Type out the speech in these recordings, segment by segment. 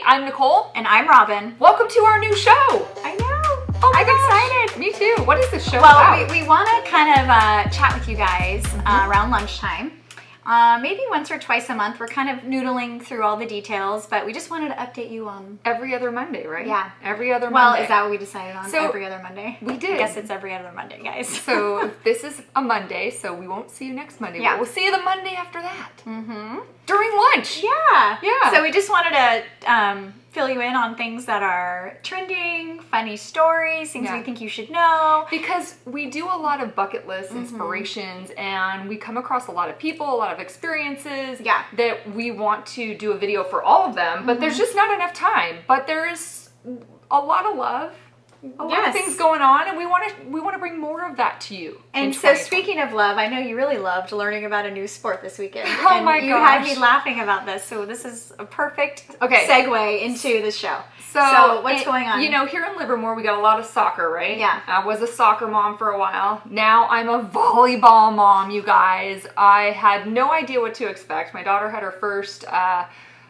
I'm Nicole. And I'm Robin. Welcome to our new show. I know. Oh my I'm gosh. excited. Me too. What is this show about? about? We want to kind of chat with you guys around lunchtime. Maybe once or twice a month. We're kind of noodling through all the details, but we just wanted to update you on... Every other Monday, right? Yeah. Every other Monday. Monday. Is that what we decided on? So, every other Monday? We did. I guess it's every other Monday, guys. So this is a Monday, so we won't see you next Monday. Yeah. But we'll see you the Monday after that. Mm-hmm. During lunch. Yeah. Yeah. So we just wanted to fill you in on things that are trending, funny stories, things we think you should know. Because we do a lot of bucket lists, inspirations, and we come across a lot of people, a lot of experiences that we want to do a video for all of them, but there's just not enough time. But there's a lot of love. A lot of things going on, and we want to bring more of that to you. And so, speaking of love, I know you really loved learning about a new sport this weekend. Oh my gosh! You had me laughing about this, so this is a perfect segue into the show. So what's going on? You know, here in Livermore, we got a lot of soccer, right? Yeah. I was a soccer mom for a while. Now I'm a volleyball mom, you guys. I had no idea what to expect. My daughter had her first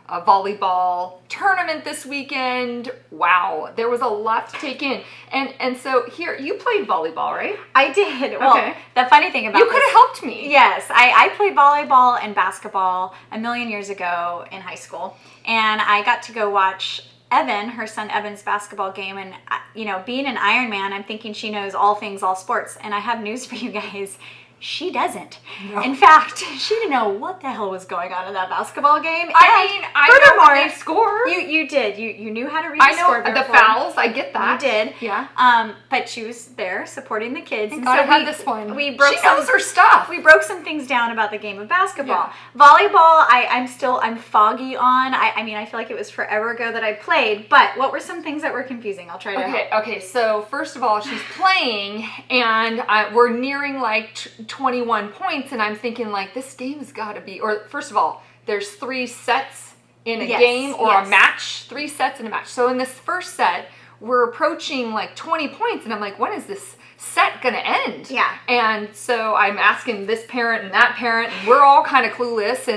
a volleyball tournament this weekend. Wow, there was a lot to take in. And so here, you played volleyball, right? I did. Well, the funny thing about you could have helped me. Yes, I played volleyball and basketball a million years ago in high school, and I got to go watch Evan, her son Evan's basketball game, and you know, being an Iron Man, I'm thinking she knows all things, all sports, and I have news for you guys. She doesn't. No. In fact, she didn't know what the hell was going on in that basketball game. I know how to score. You did. You knew how to read the score. I know the fouls. I get that. You did. Yeah. But she was there supporting the kids. And so I had this one. We broke she knows her stuff. We broke some things down about the game of basketball. Yeah. Volleyball, I'm foggy on. I mean, I feel like it was forever ago that I played. But what were some things that were confusing? I'll try to help. Okay. So first of all, she's playing, and we're nearing like 21 points, and I'm thinking like this game has got to be, or first of all, there's 3 sets in a game or a match, 3 sets in a match. So in this first set, we're approaching like 20 points, and I'm like, when is this set gonna end? Yeah. And so I'm asking this parent and that parent, and we're all kind of clueless,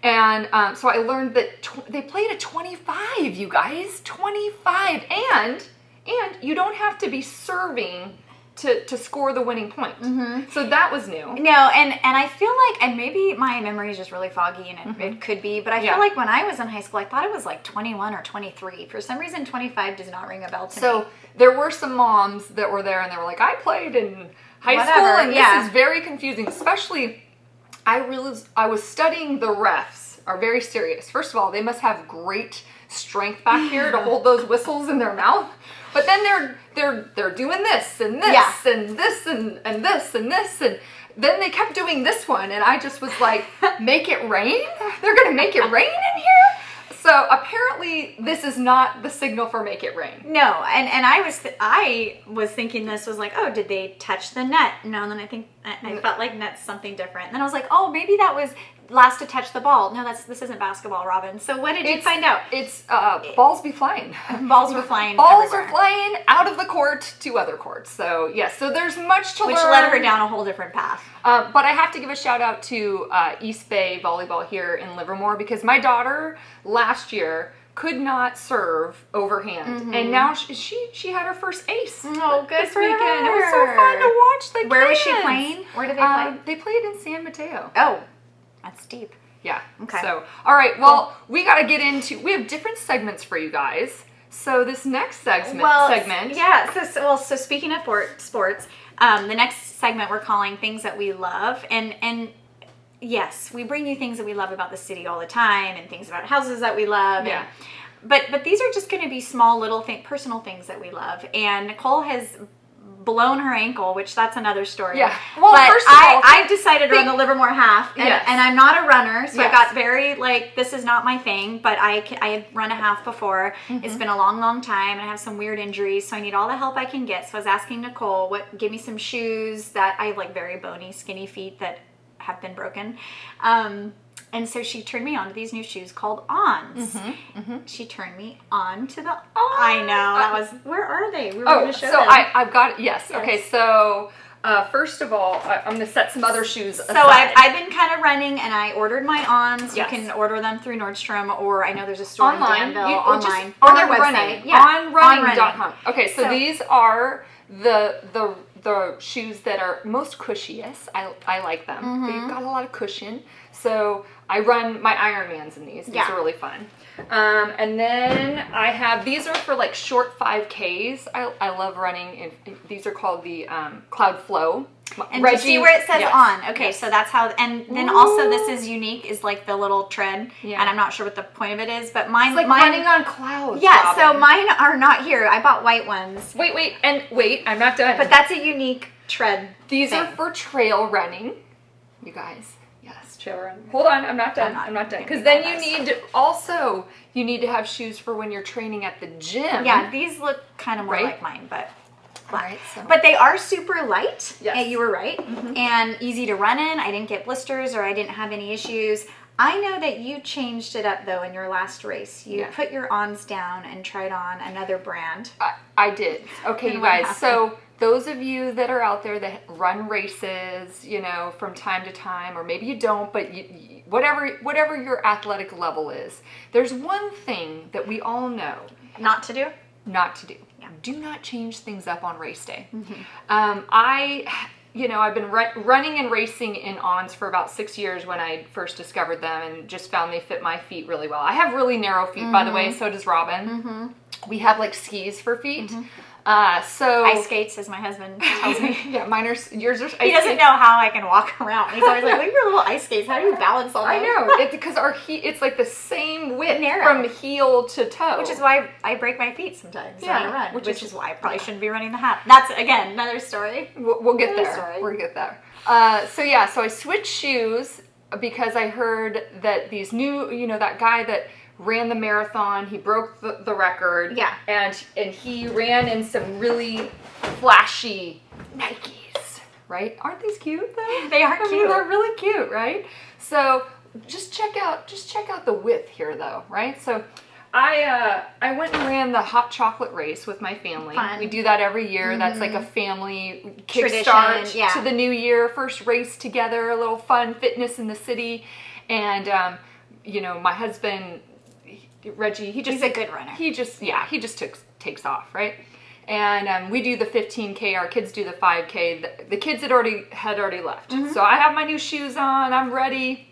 and so I learned that they played at 25, you guys, 25, and you don't have to be serving to score the winning point. So that was new. No, and I feel like, and maybe my memory is just really foggy, and it could be, but I feel like when I was in high school, I thought it was like 21 or 23. For some reason, 25 does not ring a bell to me. So there were some moms that were there, and they were like, I played in high school, and this is very confusing, especially I realized I was studying the refs are very serious. First of all, they must have great strength back here to hold those whistles in their mouth. But then they're doing this and this and this and this and this, and then they kept doing this one, and I just was like, make it rain? They're gonna make it rain in here? So apparently this is not the signal for make it rain. No, and I was thinking this was like, oh, did they touch the net? No, and then I felt like net's something different. Then I was like, oh, maybe that was last to touch the ball. No, this isn't basketball, Robin. So what did you find out? It's balls be flying. Balls were flying. Balls are flying out of the court to other courts. So yes, so there's much to learn. Which led her down a whole different path. But I have to give a shout out to East Bay Volleyball here in Livermore, because my daughter last year could not serve overhand, and now she had her first ace. Oh, good this for weekend. her. It was so fun to watch the Where kids. was she playing? Where did they play? They played in San Mateo. Oh, that's deep. Yeah. Okay. So, all right. Well, we got to get into. We have different segments for you guys. So this next segment. Yeah. So speaking of sports, the next segment we're calling things that we love, and yes, we bring you things that we love about the city all the time, and things about houses that we love. Yeah. But these are just going to be small little personal things that we love. And Nicole has blown her ankle, which that's another story. Yeah. Well, but first of all, I decided to run the Livermore Half, and I'm not a runner, so I got very like, this is not my thing. But I have run a half before. It's been a long, long time, and I have some weird injuries, so I need all the help I can get. So I was asking Nicole, give me some shoes that I have, like very bony, skinny feet that have been broken. And so she turned me on to these new shoes called Ons. She turned me on to the I know. That was, where are they? We were going to show them. I've got, yes. Okay, so First of all, I'm going to set some other shoes aside. So I've been kind of running, and I ordered my Ons. Yes. You can order them through Nordstrom, or I know there's a store online. in Danville online. On their website. Running. Yeah. On running.com. Okay, so these are the shoes that are most cushiest. I like them. They've got a lot of cushion. So I run my Ironmans in these. These are really fun. And then I have, these are for like short 5Ks. I love running. These are called the Cloud Flow. And Reggie, see where it says on. Okay, so that's how, and then also this is unique, is like the little tread. Yeah. And I'm not sure what the point of it is, but mine. It's like running on clouds. Yeah, Robin. So mine are not here. I bought white ones. Wait, I'm not done. But that's a unique tread. These are for trail running, you guys. Trail run. Hold on, I'm not done. I'm not done. Because then you need to have shoes for when you're training at the gym. Yeah, these look kind of more like mine, but. Right, but they are super light. Yes. You were right. And easy to run in. I didn't get blisters, or I didn't have any issues. I know that you changed it up though in your last race. You put your Ons down and tried on another brand. I did. Okay, you guys. So those of you that are out there that run races, you know, from time to time, or maybe you don't, but whatever your athletic level is, there's one thing that we all know. Not to do? Not to do. Yeah. Do not change things up on race day. I've been running and racing in Ons for about 6 years when I first discovered them, and just found they fit my feet really well. I have really narrow feet, by the way, so does Robin. We have like skis for feet. So ice skates, as my husband tells me. Yeah, yours are ice skates. He doesn't know how I can walk around. He's always like, look at your little ice skates. How do you balance on I those? know. It's because it's like the same width from heel to toe. Which is why I break my feet sometimes when I run. Which is why I probably shouldn't be running the half. That's, again, another story. We'll get there. We'll get there. So I switched shoes because I heard that these new, that guy that ran the marathon, he broke the record. Yeah. And he ran in some really flashy Nikes, right? Aren't these cute though? They are cute. They're really cute, right? So just check out the width here though, right? So I went and ran the hot chocolate race with my family. Fun. We do that every year. That's like a family kickstart to the new year. First race together, a little fun fitness in the city. And my husband Reggie, he's a good runner. He just takes off, right? And we do the 15K. Our kids do the 5K. The kids had already left. So I have my new shoes on. I'm ready.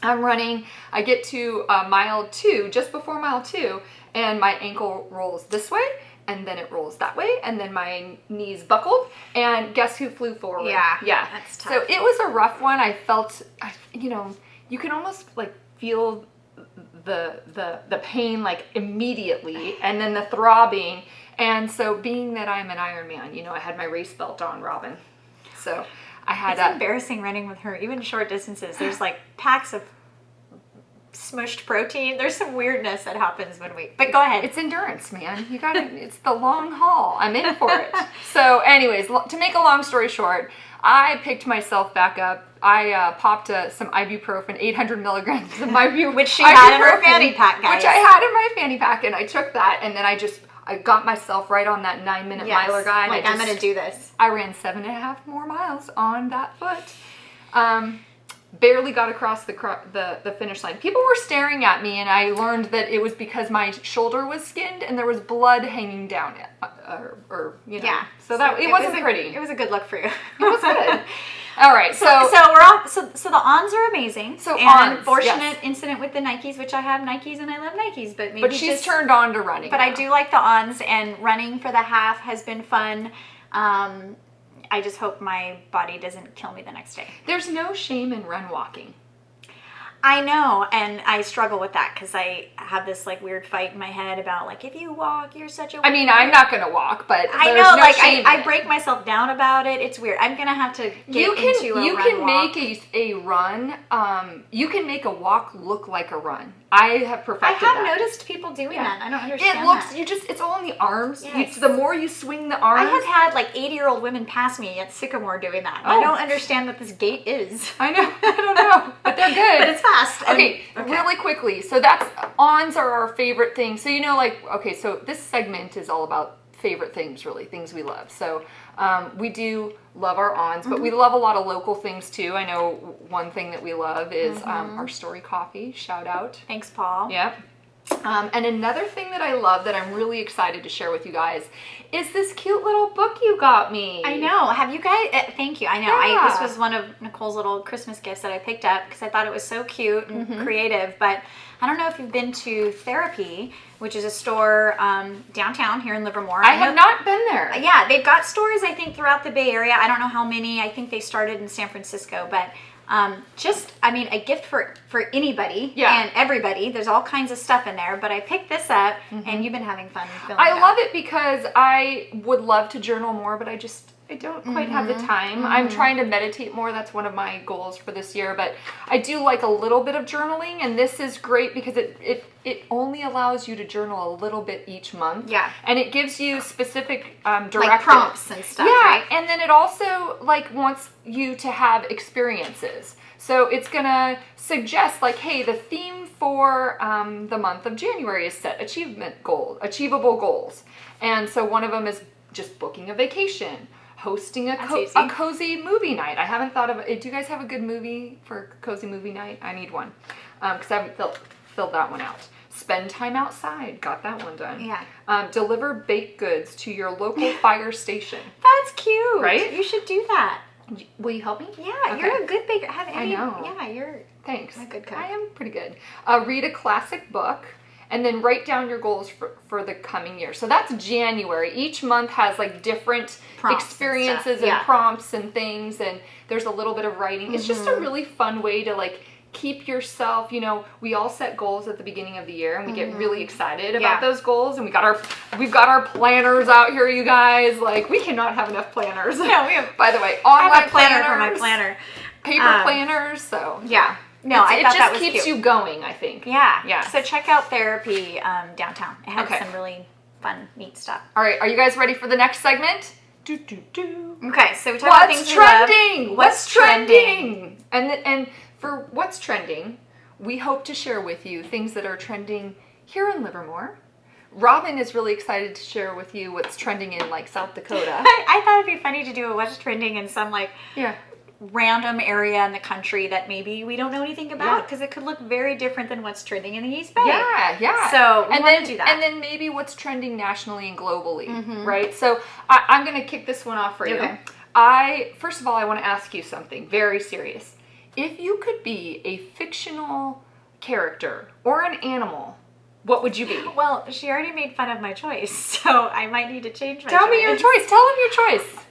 I'm running. I get to mile 2, just before mile 2, and my ankle rolls this way, and then it rolls that way, and then my knees buckled, and guess who flew forward? Yeah. That's tough. So it was a rough one. I felt, you can almost like feel the pain like immediately, and then the throbbing. And so being that I'm an Ironman, I had my race belt on, Robin. So I had It's embarrassing running with her, even short distances. There's like packs of smushed protein. There's some weirdness that happens but go ahead. It's endurance, man. You gotta, it's the long haul. I'm in for it. So anyways, to make a long story short, I picked myself back up. I popped some ibuprofen, 800 milligrams of ibuprofen. Which she had in her fanny pack, guys. Which I had in my fanny pack, and I took that, and then I got myself right on that 9-minute miler guy. Like, I'm going to do this. I ran 7.5 more miles on that foot. Barely got across the finish line. People were staring at me, and I learned that it was because my shoulder was skinned and there was blood hanging down it. Yeah. So it wasn't pretty. It was a good look for you. It was good. All right, so we're all so the Ons are amazing. So and unfortunate incident with the Nikes, which I have Nikes and I love Nikes, but she's turned on to running. But now. I do like the Ons, and running for the half has been fun. I just hope my body doesn't kill me the next day. There's no shame in run walking. I know, and I struggle with that because I have this like weird fight in my head about like, if you walk, you're such a. I mean, I'm not gonna walk, but I know, like I break myself down about it. It's weird. I'm gonna have to get into a run walk. You can make a run. You can make a walk look like a run. I have perfected that. I have noticed people doing that. I don't understand. It's all in the arms. Yes. The more you swing the arms. I have had like 80-year-old women pass me at Sycamore doing that. I don't understand what this gait is. I know. I don't know. But they're good. But it's fast. Okay, really quickly. So Ons are our favorite thing. So so this segment is all about favorite things, really, things we love. So we do love our awns, but we love a lot of local things too. I know one thing that we love is our Story Coffee. Shout out. Thanks, Paul. Yep. And another thing that I love that I'm really excited to share with you guys is this cute little book you got me. I know. Have you guys? Thank you. I know. Yeah. This was one of Nicole's little Christmas gifts that I picked up because I thought it was so cute and creative. But I don't know if you've been to Therapy, which is a store downtown here in Livermore. I have not been there. Yeah, they've got stores, I think, throughout the Bay Area. I don't know how many. I think they started in San Francisco, but a gift for anybody and everybody. There's all kinds of stuff in there, but I picked this up and you've been having fun filling I love it because I would love to journal more, but I don't quite have the time. I'm trying to meditate more. That's one of my goals for this year, but I do like a little bit of journaling, and this is great because it only allows you to journal a little bit each month. Yeah. And it gives you specific directives. Like prompts and stuff, yeah, right? And then it also wants you to have experiences. So it's going to suggest hey, the theme for the month of January is set achievable goals. And so one of them is just booking a vacation, hosting a cozy movie night. I haven't thought of it. Do you guys have a good movie for cozy movie night? I need one because I haven't filled that one out. Spend time outside. Got that one done. Yeah. Deliver baked goods to your local fire station. That's cute. Right? You should do that. Will you help me? Yeah, Okay. you're a good baker. I know. Yeah, you're Thanks. a good cook. I am pretty good. Read a classic book. And then write down your goals for the coming year. So that's January. Each month has different prompts experiences and prompts and things, and there's a little bit of writing. It's just a really fun way to keep yourself, we all set goals at the beginning of the year, and we get really excited about those goals, and we've got our planners out here, you guys. We cannot have enough planners. No, we have. By the way, online I have a planner planners, for my planner. paper planners. So yeah. No, I thought that was cute. It just keeps you going, I think. Yeah. Yeah. So check out Therapy downtown. It has some really fun, neat stuff. All right, are you guys ready for the next segment? Okay, so we talk about things trending. we love. What's trending? And for what's trending, we hope to share with you things that are trending here in Livermore. Robin is really excited to share with you what's trending in South Dakota. I thought it'd be funny to do a what's trending in some random area in the country that maybe we don't know anything about, because it could look very different than what's trending in the East Bay. Yeah. So we want to do that. And then maybe what's trending nationally and globally, right? So I'm going to kick this one off for you. Okay. First of all, I want to ask you something very serious. If you could be a fictional character or an animal, what would you be? Well, she already made fun of my choice, so I might need to change my choice. Tell me your choice. Tell them your choice.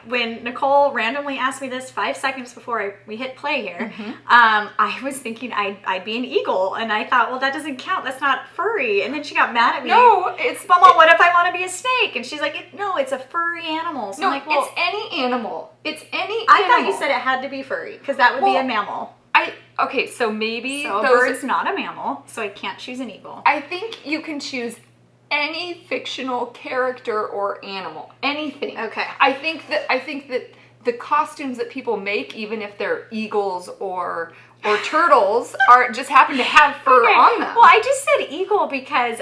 When Nicole randomly asked me this 5 seconds before we hit play here, I was thinking I'd be an eagle, and I thought, well, that doesn't count. That's not furry. And then she got mad at me. No, it's Mama. What if I want to be a snake? And she's like, no, it's a furry animal. So no, I'm like, well, it's any animal. It's any. I animal. thought you said it had to be furry because that would be a mammal. Okay, so maybe a bird's not a mammal, so I can't choose an eagle. I think you can choose any fictional character or animal, anything. Okay. I think that the costumes that people make, even if they're eagles or turtles, just happen to have fur on them. Well, I just said eagle because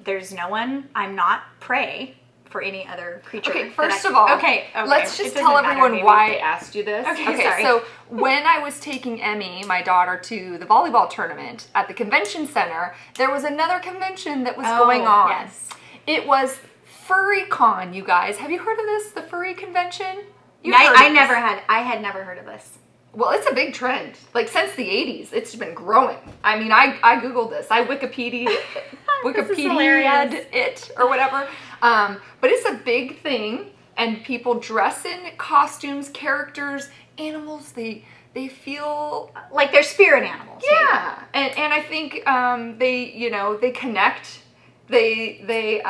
there's no one. I'm not prey for any other creature. Okay, first of all, let's just tell everyone why I asked you this. Okay, sorry. So when I was taking Emmy, my daughter, to the volleyball tournament at the convention center, there was another convention that was going on. Yes. It was Furry Con, you guys. Have you heard of this, the Furry Convention? I had never heard of this. Well, it's a big trend. Since the 80s, it's been growing. I Googled this. I Wikipedia'd it or whatever. But it's a big thing, and people dress in costumes, characters, animals. They feel like they're spirit animals. Yeah, and I think they connect. They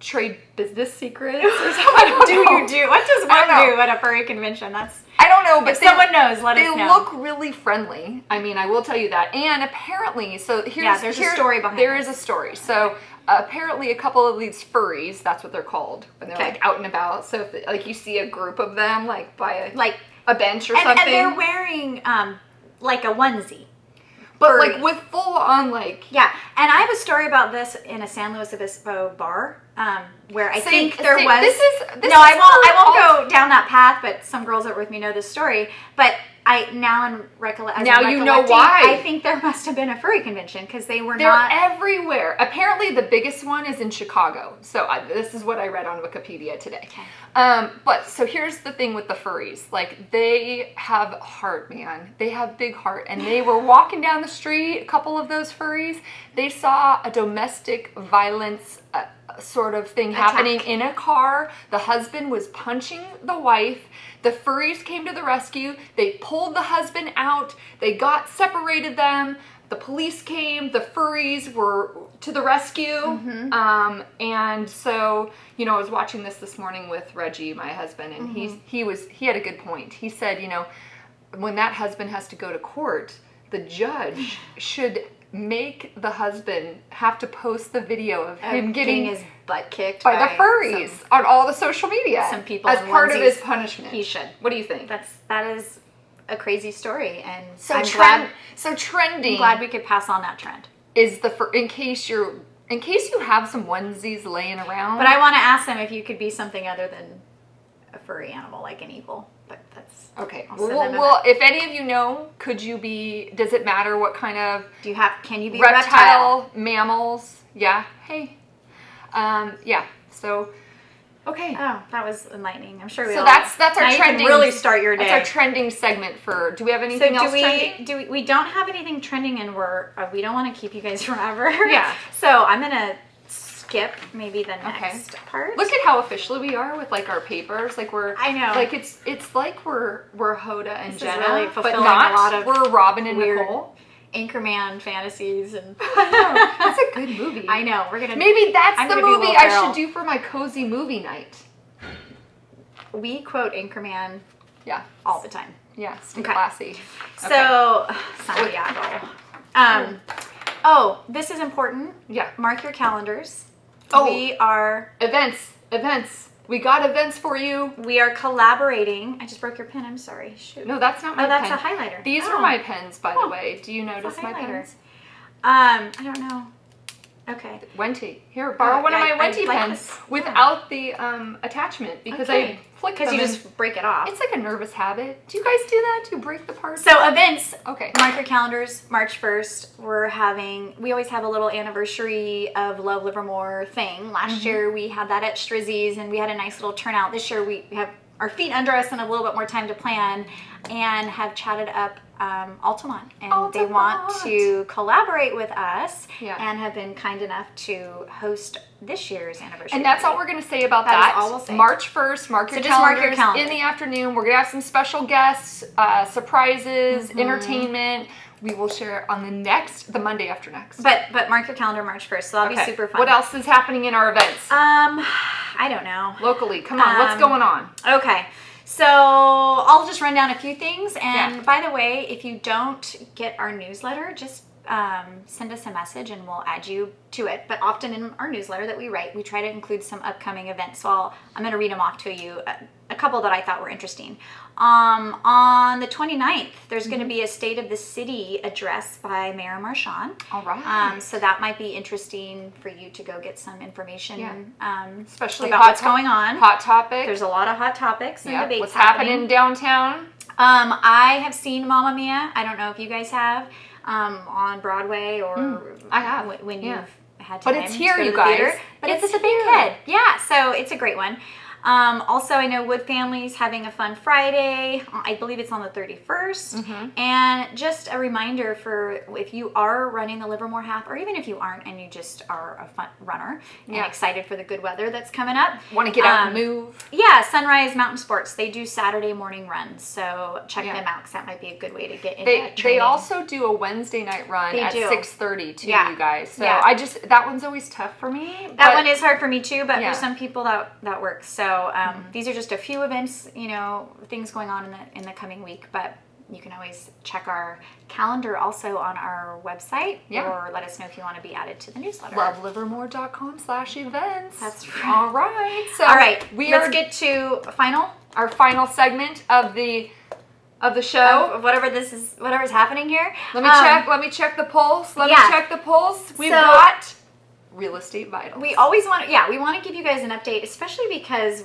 trade business secrets or something. What does one do at a furry convention? I don't know, but someone knows, let us know. They look really friendly. I will tell you that. And apparently, so there's a story behind it. There is a story. So apparently a couple of these furries, that's what they're called, when they're out and about. So if you see a group of them by a bench or something. And they're wearing a onesie. But like with full on like... Yeah, and I have a story about this in a San Luis Obispo bar where I think there was... I won't go down that path, but some girls that were with me know this story. But now you know why. I think there must have been a furry convention because they're everywhere. Apparently, the biggest one is in Chicago. So this is what I read on Wikipedia today. Okay. But so here's the thing with the furries. Like they have heart, man. They have big heart, and they were walking down the street. A couple of those furries, they saw a domestic violence sort of thing happening in a car. The husband was punching the wife. The furries came to the rescue. They pulled the husband out. They separated them. The police came. The furries were to the rescue. Mm-hmm. And so, you know, I was watching this morning with Reggie, my husband, and mm-hmm. he had a good point. He said, you know, when that husband has to go to court, the judge should make the husband have to post the video of him getting his butt kicked by the furries on all the social media. Some people as part of his punishment. He should. What do you think? That is a crazy story, and trending. I'm glad we could pass on that trend. Is in case you have some onesies laying around. But I want to ask them if you could be something other than a furry animal, like an eagle. But that's okay. Well, if any of you know, could you be? Does it matter what kind of? Can you be reptile, mammals? Yeah. Hey. Yeah. So. Okay. Oh, that was enlightening. I'm sure we. So that's our now trending. You can really start your day. That's our trending segment for. Do we have anything else trending? We don't have anything trending, and we don't want to keep you guys forever. Yeah. So I'm gonna skip maybe the next part. Look at how officially we are with like our papers. Like I know. Like it's like we're Hoda and this Jenna, is really fulfilling but not. A lot of we're Robin and weird Nicole. Anchorman fantasies and that's a good movie. I know. Maybe that's the movie I should do for my cozy movie night. We quote Anchorman all the time. Yeah, stay classy. So, Santiago. This is important. Yeah. Mark your calendars. We are... Events. We got events for you. We are collaborating. I just broke your pen. I'm sorry. Shoot. No, that's not my pen. Oh, that's a highlighter. These are my pens, by the way. Do you notice my pens? I don't know. Okay. Wenti. Here, borrow one of my Wenti pens without the attachment because I flick them. Because you just break it off. It's like a nervous habit. Do you guys do that? Do you break the parts? So events. Okay. Mark your calendars. March 1st. We always have a little anniversary of Love Livermore thing. Last year we had that at Strizzy's and we had a nice little turnout. This year we have our feet under us and a little bit more time to plan and have chatted up Altamont, and they want to collaborate with us and have been kind enough to host this year's anniversary. And that's all we're going to say about that. That is all we'll say. March 1st, mark your calendar. In the afternoon, we're going to have some special guests, surprises, entertainment. We will share on the Monday after next. But mark your calendar March 1st, so that'll be super fun. What else is happening in our events? I don't know. Locally, come on, what's going on? Okay. So I'll just run down a few things. And by the way, if you don't get our newsletter, just send us a message and we'll add you to it. But often in our newsletter that we write, we try to include some upcoming events. So I'm going to read them off to you, a couple that I thought were interesting. On the 29th, there's going to be a State of the City address by Mayor Marchand. All right. So that might be interesting for you to go get some information, especially about what's going on. Hot topic. There's a lot of hot topics and debates what's happening downtown. I have seen Mamma Mia. I don't know if you guys have on Broadway or I have when you've had time. But it's here, to you guys. Theater. But it's a big kid. Yeah, so it's a great one. Also, I know Wood Family's having a fun Friday. I believe it's on the 31st. And just a reminder for if you are running the Livermore Half, or even if you aren't and you just are a fun runner and excited for the good weather that's coming up. Want to get out and move. Yeah, Sunrise Mountain Sports. They do Saturday morning runs. So check them out because that might be a good way to get into that training. They also do a Wednesday night run at 6:30 too, you guys. So that one's always tough for me. That one is hard for me too, but for some people that works. So these are just a few events, things going on in the coming week, but you can always check our calendar also on our website or let us know if you want to be added to the newsletter. LoveLivermore.com/events. That's right. All right. So let's get to our final segment of the of the show. Of whatever's happening here. Let me check the pulse. Let me check the pulse. We've got Real Estate Vitals. We always want to give you guys an update, especially because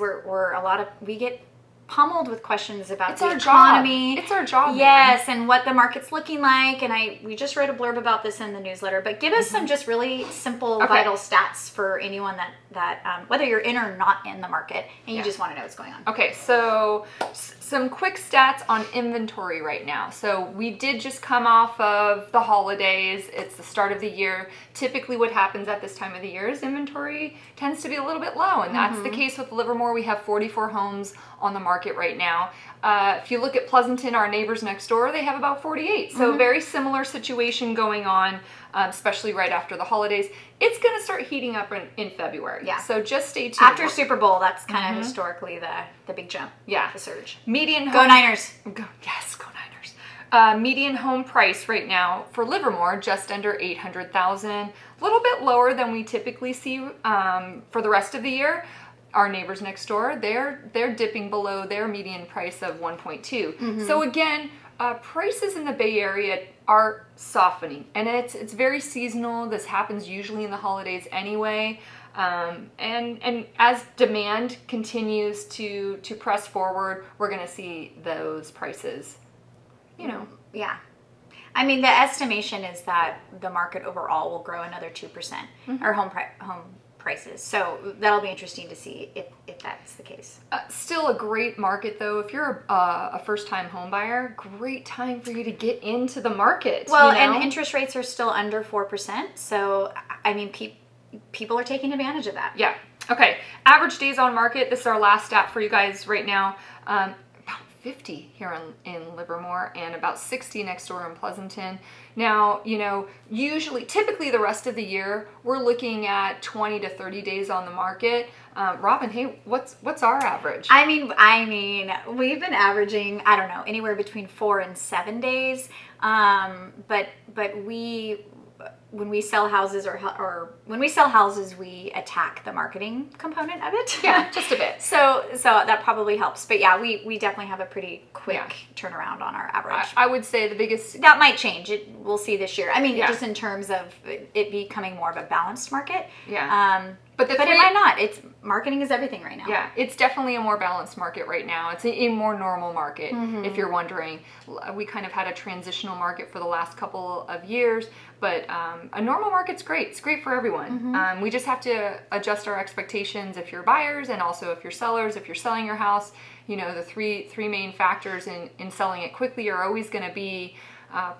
we get pummeled with questions about the economy. It's our job. Yes, and what the market's looking like. And we just wrote a blurb about this in the newsletter. But give us some just really simple vital stats for anyone that whether you're in or not in the market and you just want to know what's going on. Okay, so some quick stats on inventory right now. So we did just come off of the holidays. It's the start of the year. Typically what happens at this time of the year is inventory tends to be a little bit low, and that's the case with Livermore. We have 44 homes on the market right now. If you look at Pleasanton, our neighbors next door, they have about 48. So very similar situation going on, especially right after the holidays. It's going to start heating up in February. Yeah. So just stay tuned. After Super Bowl, that's kind of historically the big jump. Yeah. The surge. Median Go Niners. Yes, go Niners. Median home price right now for Livermore, just under $800,000. A little bit lower than we typically see for the rest of the year. Our neighbors next door, they're dipping below their median price of 1.2. So again, prices in the Bay Area are softening, and it's very seasonal. This happens usually in the holidays anyway. And as demand continues to press forward, we're going to see those prices, Yeah. I mean, the estimation is that the market overall will grow another 2%, or home prices. So that'll be interesting to see if that's the case. Still a great market, though. If you're a first-time home buyer, great time for you to get into the market. Well, and interest rates are still under 4%. So, I mean, people are taking advantage of that. Yeah. Okay. Average days on market. This is our last stat for you guys right now. About 50 here in Livermore and about 60 next door in Pleasanton. Now, typically the rest of the year, we're looking at 20 to 30 days on the market. Robin, hey, what's our average? I mean, we've been averaging, I don't know, anywhere between 4 and 7 days. But when we sell houses or when we sell houses, we attack the marketing component of it. Yeah, just a bit. So that probably helps. But yeah, we definitely have a pretty quick turnaround on our average. I would say the biggest... That might change. We'll see this year. I mean, just in terms of it becoming more of a balanced market. Yeah. But it might not. Marketing is everything right now. Yeah, it's definitely a more balanced market right now. It's a more normal market, if you're wondering. We kind of had a transitional market for the last couple of years, but a normal market's great. It's great for everyone. We just have to adjust our expectations if you're buyers and also if you're sellers. If you're selling your house, the three main factors in selling it quickly are always going to be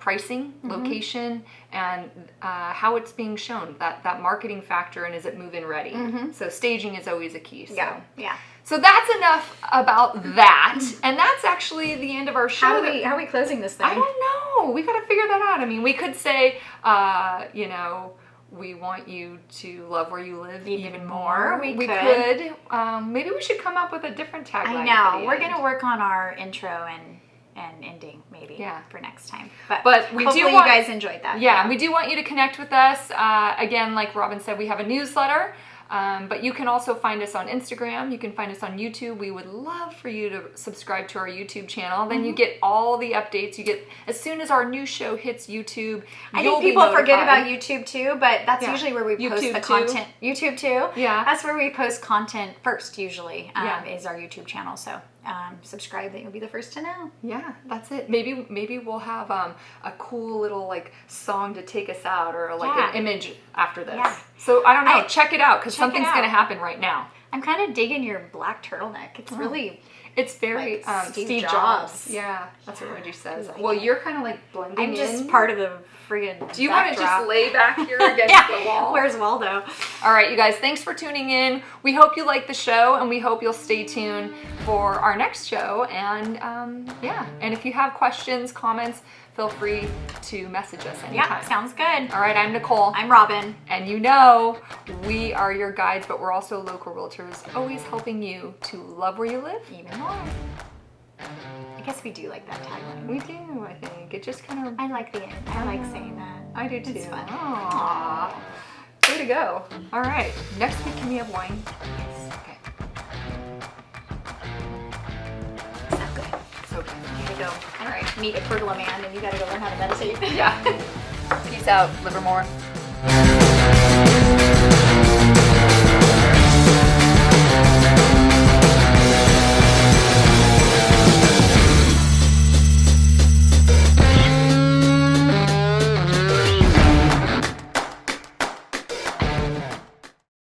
pricing, location, and how it's being shown, that marketing factor, and is it move-in ready. So staging is always a key. So. Yeah. So that's enough about that, and that's actually the end of our show. How are we closing this thing? I don't know. We got to figure that out. I mean, we could say, we want you to love where you live even more. We could. Maybe we should come up with a different tagline. I know. We're going to work on our intro and ending maybe for next time. But we hopefully do want you guys enjoyed that. Yeah, we do want you to connect with us. Again, like Robin said, we have a newsletter. But you can also find us on Instagram. You can find us on YouTube. We would love for you to subscribe to our YouTube channel. Then you get all the updates. You get, as soon as our new show hits YouTube, I think people forget about YouTube too, but that's usually where we post the content. YouTube too. Yeah. That's where we post content first usually, is our YouTube channel. So subscribe, that you'll be the first to know. Yeah, that's it. Maybe we'll have a cool little song to take us out, or an image after this. Yeah. So I don't know. Check it out, because something's going to happen right now. I'm kind of digging your black turtleneck. It's really... It's very Steve Jobs. Yeah, that's what Reggie says. Well, you're kind of blending in. I'm just part of the friggin' Do you want to just lay back here against the wall? Where's Waldo? All right, you guys, thanks for tuning in. We hope you like the show, and we hope you'll stay tuned for our next show. And and if you have questions, comments, feel free to message us anytime. Yeah, sounds good. All right, I'm Nicole. I'm Robin. And we are your guides, but we're also local realtors, always helping you to love where you live even more. I guess we do like that tagline. We do, I think. It just kind of... I like saying that. I do too. It's fun. Aww. Way to go. All right. Next week, can we have wine? Yes. Okay. So good. So good. go meet a pergola man, and you got to go learn how to meditate. Yeah. Peace out, Livermore.